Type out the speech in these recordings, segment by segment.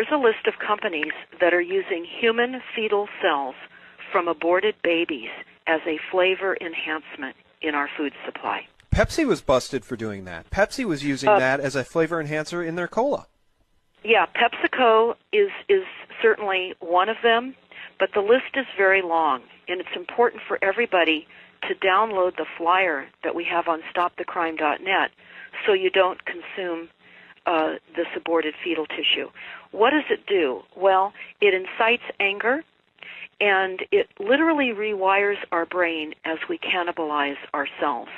here's a list of companies that are using human fetal cells from aborted babies as a flavor enhancement in our food supply. Pepsi was busted for doing that. Pepsi was using that as a flavor enhancer in their cola. Yeah, PepsiCo is certainly one of them, but the list is very long, and it's important for everybody to download the flyer that we have on stopthecrime.net so you don't consume this aborted fetal tissue. What does it do? Well, it incites anger, and it literally rewires our brain as we cannibalize ourselves.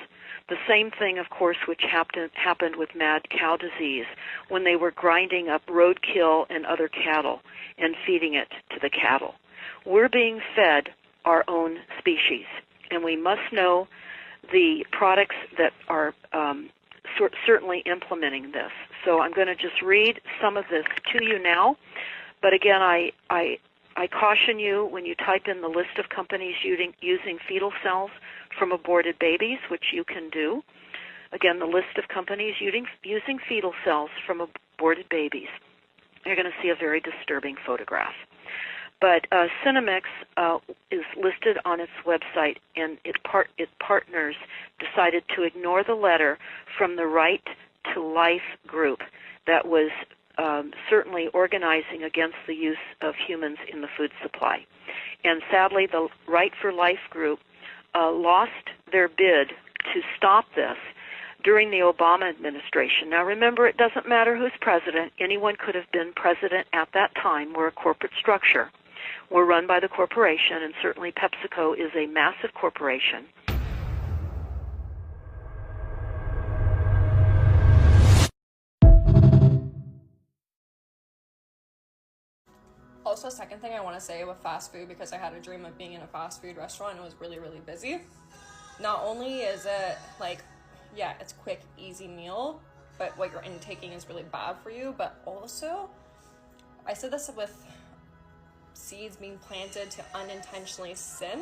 The same thing, of course, which happened with mad cow disease when they were grinding up roadkill and other cattle and feeding it to the cattle. We're being fed our own species, and we must know the products that are certainly implementing this. So I'm going to just read some of this to you now. But again, I caution you when you type in the list of companies using fetal cells from aborted babies, which you can do. Again, the list of companies using fetal cells from aborted babies. You're going to see a very disturbing photograph. But Cinemix is listed on its website, and its partners decided to ignore the letter from the Right to Life group that was certainly organizing against the use of humans in the food supply. And sadly, the Right for Life group lost their bid to stop this during the Obama administration. Now remember, it doesn't matter who's president. Anyone could have been president at that time. We're a corporate structure. We're run by the corporation, and certainly PepsiCo is a massive corporation. Also, second thing I want to say with fast food, because I had a dream of being in a fast food restaurant and it was really, really busy. Not only is it like, yeah, it's a quick, easy meal, but what you're intaking is really bad for you. But also, I said this with seeds being planted to unintentionally sin.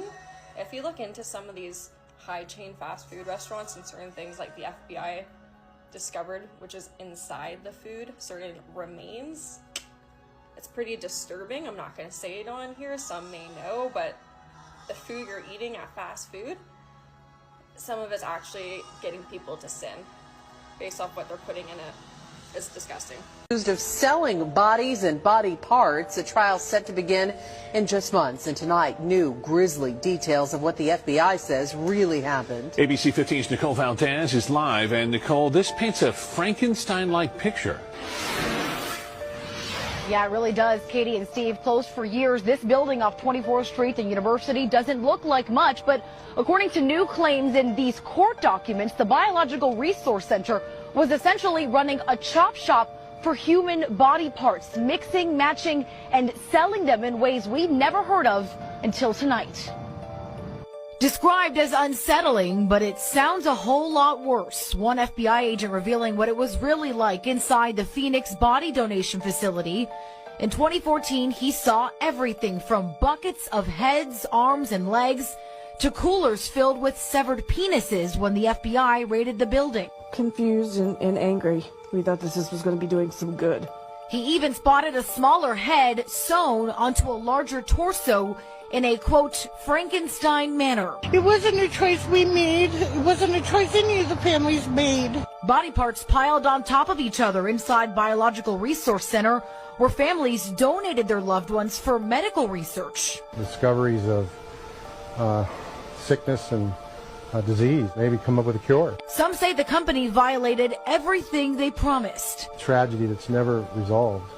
If you look into some of these high-chain fast food restaurants and certain things like the FBI discovered, which is inside the food, certain remains, it's pretty disturbing. I'm not going to say it on here. Some may know, but the food you're eating at fast food, some of it's actually getting people to sin based off what they're putting in it. It's disgusting. Accused of selling bodies and body parts, a trial set to begin in just months. And tonight, new grisly details of what the FBI says really happened. ABC 15's Nicole Valdez is live. And Nicole, this paints a Frankenstein-like picture. Yeah, it really does. Katie and Steve, closed for years. This building off 24th Street and University doesn't look like much, but according to new claims in these court documents, the Biological Resource Center was essentially running a chop shop for human body parts, mixing, matching, and selling them in ways we'd never heard of until tonight. Described as unsettling, but it sounds a whole lot worse. One FBI agent revealing what it was really like inside the Phoenix body donation facility. In 2014, he saw everything from buckets of heads, arms, and legs to coolers filled with severed penises when the FBI raided the building. Confused and angry. We thought this was going to be doing some good. He even spotted a smaller head sewn onto a larger torso in a, quote, Frankenstein manner. It wasn't a choice we made. It wasn't a choice any of the families made. Body parts piled on top of each other inside Biological Resource Center, where families donated their loved ones for medical research. Discoveries of sickness and disease, maybe come up with a cure. Some say the company violated everything they promised. Tragedy that's never resolved,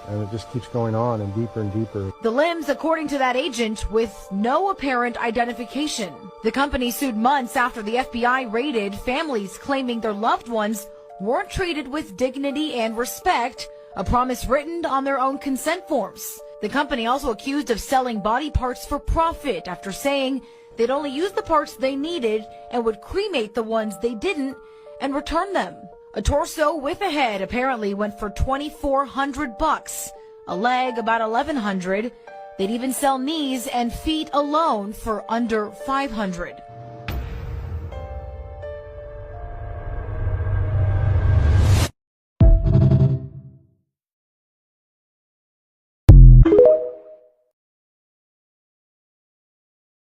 and it just keeps going on and deeper. The limbs, according to that agent, with no apparent identification. The company sued months after the FBI raided, families claiming their loved ones weren't treated with dignity and respect, a promise written on their own consent forms. The company also accused of selling body parts for profit after saying they'd only use the parts they needed and would cremate the ones they didn't and return them. A torso with a head apparently went for $2,400, a leg about $1,100. They'd even sell knees and feet alone for under $500.